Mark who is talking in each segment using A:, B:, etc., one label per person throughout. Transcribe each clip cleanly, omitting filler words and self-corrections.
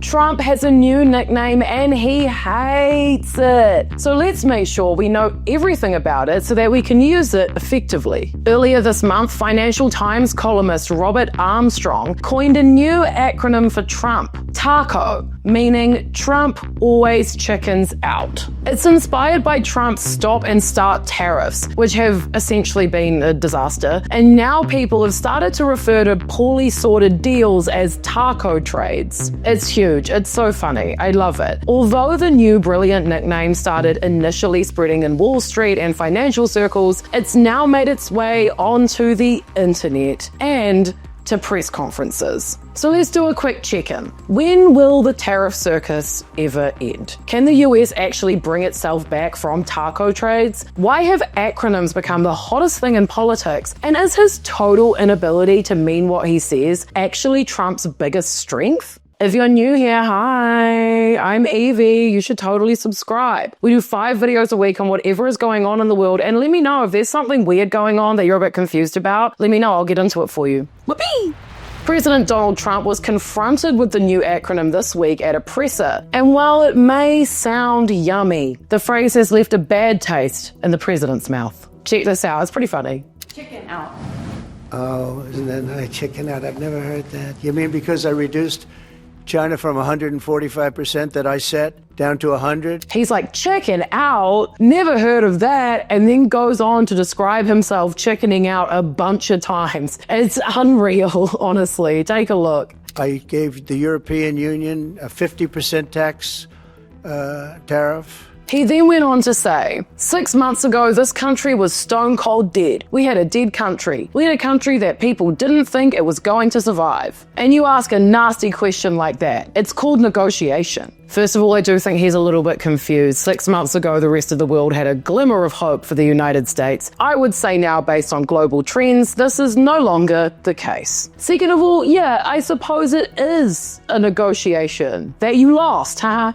A: Trump has a new nickname and he hates it. So let's make sure we know everything about it so that we can use it effectively. Earlier this month, Financial Times columnist Robert Armstrong coined a new acronym for Trump, TACO, meaning Trump always chickens out. It's inspired by Trump's stop and start tariffs, which have essentially been a disaster, and now people have started to refer to poorly sorted deals as taco trades. It's huge, it's so funny, I love it. Although the new brilliant nickname started initially spreading in Wall Street and financial circles, it's now made its way onto the internet and to press conferences. So let's do a quick check-in. When will the tariff circus ever end? Can the US actually bring itself back from taco trades? Why have acronyms become the hottest thing in politics? And is his total inability to mean what he says actually Trump's biggest strength? If you're new here, hi, I'm Evie. You should totally subscribe. We do 5 videos a week on whatever is going on in the world, and let me know if there's something weird going on that you're a bit confused about. Let me know, I'll get into it for you. Whoopee! President Donald Trump was confronted with the new acronym this week at a presser, and while it may sound yummy, the phrase has left a bad taste in the president's mouth. Check this out, it's pretty funny.
B: Chicken out.
C: Oh, isn't that nice? Chicken out. I've never heard that. You mean because I reduced China from 145% that I set down to 100?
A: He's like, chicken out? Never heard of that. And then goes on to describe himself chickening out a bunch of times. It's unreal, honestly. Take a look.
C: I gave the European Union a 50% tax tariff.
A: He then went on to say, 6 months ago, this country was stone cold dead. We had a dead country. We had a country that people didn't think it was going to survive. And you ask a nasty question like that. It's called negotiation. First of all, I do think he's a little bit confused. 6 months ago, the rest of the world had a glimmer of hope for the United States. I would say now, based on global trends, this is no longer the case. Second of all, yeah, I suppose it is a negotiation that you lost, huh?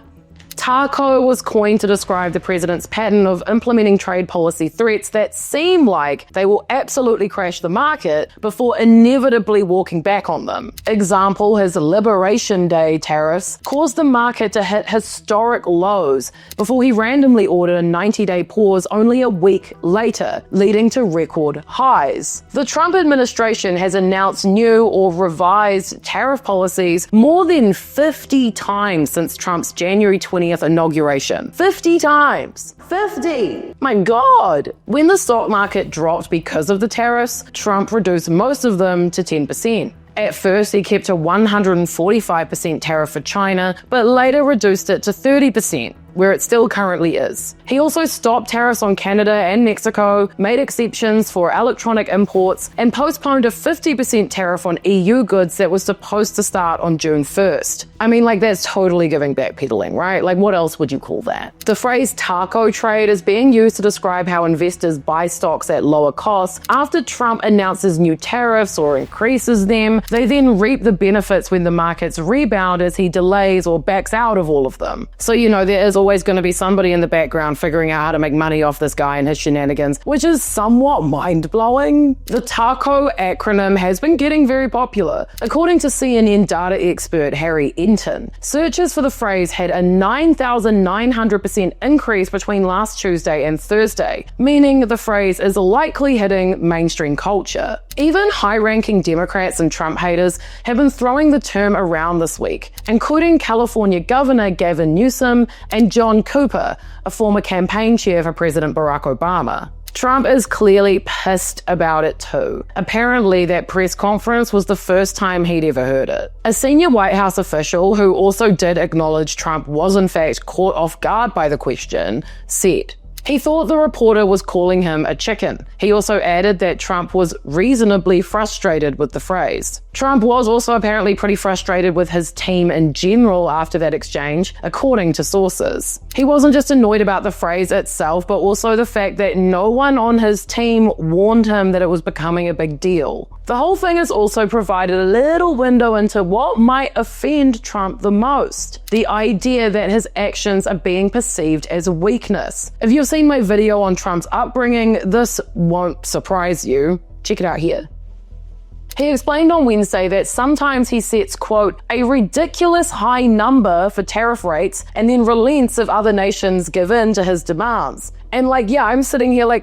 A: Taco was coined to describe the president's pattern of implementing trade policy threats that seem like they will absolutely crash the market before inevitably walking back on them. Example, his Liberation Day tariffs caused the market to hit historic lows before he randomly ordered a 90-day pause only a week later, leading to record highs. The Trump administration has announced new or revised tariff policies more than 50 times since Trump's January 20th inauguration. 50 times. 50! My God! When the stock market dropped because of the tariffs, Trump reduced most of them to 10%. At first, he kept a 145% tariff for China, but later reduced it to 30%, where it still currently is. He also stopped tariffs on Canada and Mexico, made exceptions for electronic imports, and postponed a 50% tariff on EU goods that was supposed to start on June 1st. I mean, like, that's totally giving backpedaling, right? Like, what else would you call that? The phrase taco trade is being used to describe how investors buy stocks at lower costs. After Trump announces new tariffs or increases them, they then reap the benefits when the markets rebound as he delays or backs out of all of them. So, you know, there is always going to be somebody in the background figuring out how to make money off this guy and his shenanigans, which is somewhat mind-blowing. The TACO acronym has been getting very popular. According to CNN data expert Harry Enton, searches for the phrase had a 9,900% increase between last Tuesday and Thursday, meaning the phrase is likely hitting mainstream culture. Even high-ranking Democrats and Trump haters have been throwing the term around this week, including California Governor Gavin Newsom and John Cooper, a former campaign chair for President Barack Obama. Trump is clearly pissed about it too. Apparently, that press conference was the first time he'd ever heard it. A senior White House official, who also did acknowledge Trump was in fact caught off guard by the question, said he thought the reporter was calling him a chicken. He also added that Trump was reasonably frustrated with the phrase. Trump was also apparently pretty frustrated with his team in general after that exchange, according to sources. He wasn't just annoyed about the phrase itself, but also the fact that no one on his team warned him that it was becoming a big deal. The whole thing has also provided a little window into what might offend Trump the most: the idea that his actions are being perceived as weakness. If you've seen my video on Trump's upbringing, this won't surprise you. Check it out here. He explained on Wednesday that sometimes he sets, quote, a ridiculous high number for tariff rates and then relents if other nations give in to his demands. And I'm sitting here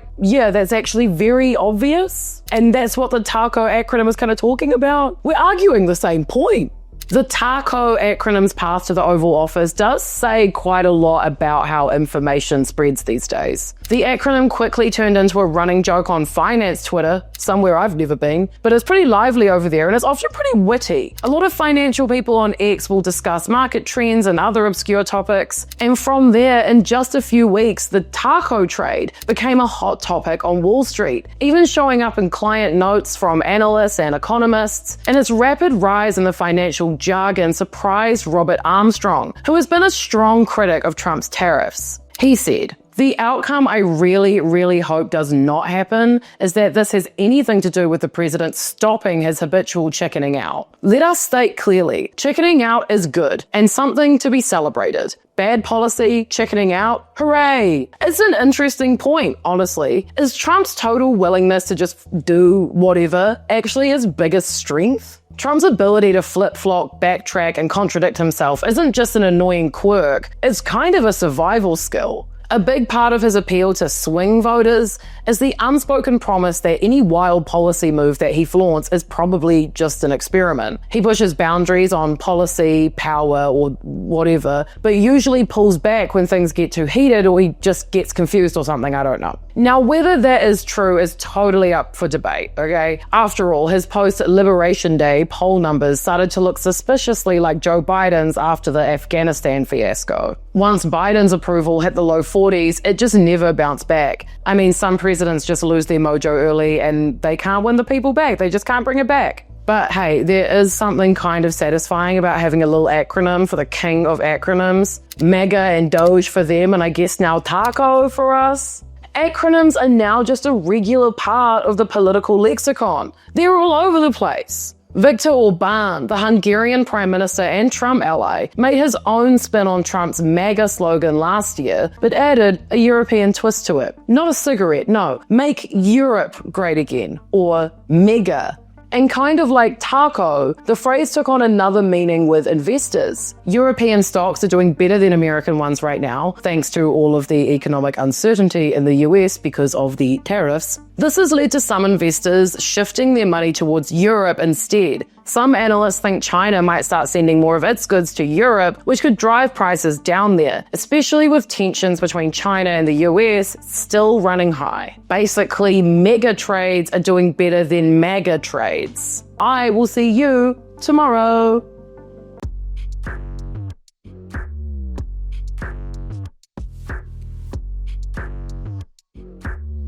A: that's actually very obvious. And that's what the TACO acronym is kind of talking about. We're arguing the same point. The TACO acronym's path to the Oval Office does say quite a lot about how information spreads these days. The acronym quickly turned into a running joke on finance Twitter, somewhere I've never been, but it's pretty lively over there and it's often pretty witty. A lot of financial people on X will discuss market trends and other obscure topics, and from there, in just a few weeks, the TACO trade became a hot topic on Wall Street, even showing up in client notes from analysts and economists, and its rapid rise in the financial jargon surprised Robert Armstrong, who has been a strong critic of Trump's tariffs. He said, "The outcome I really, really hope does not happen is that this has anything to do with the president stopping his habitual chickening out. Let us state clearly, chickening out is good and something to be celebrated. Bad policy, chickening out, hooray." It's an interesting point, honestly. Is Trump's total willingness to just do whatever actually his biggest strength? Trump's ability to flip-flop, backtrack, and contradict himself isn't just an annoying quirk, it's kind of a survival skill. A big part of his appeal to swing voters is the unspoken promise that any wild policy move that he flaunts is probably just an experiment. He pushes boundaries on policy, power, or whatever, but usually pulls back when things get too heated or he just gets confused or something, I don't know. Now, whether that is true is totally up for debate, okay? After all, his post-Liberation Day poll numbers started to look suspiciously like Joe Biden's after the Afghanistan fiasco. Once Biden's approval hit the low 40s, it just never bounced back. I mean, some presidents just lose their mojo early and they can't win the people back. They just can't bring it back. But hey, there is something kind of satisfying about having a little acronym for the king of acronyms. MAGA and Doge for them, and I guess now TACO for us. Acronyms are now just a regular part of the political lexicon. They're all over the place. Viktor Orban, the Hungarian Prime Minister and Trump ally, made his own spin on Trump's MAGA slogan last year, but added a European twist to it. Not a cigarette, no. Make Europe great again, or MEGA. And kind of like TACO, the phrase took on another meaning with investors. European stocks are doing better than American ones right now, thanks to all of the economic uncertainty in the US because of the tariffs. This has led to some investors shifting their money towards Europe instead. Some analysts think China might start sending more of its goods to Europe, which could drive prices down there, especially with tensions between China and the US still running high. Basically, mega trades are doing better than MAGA trades. I will see you tomorrow.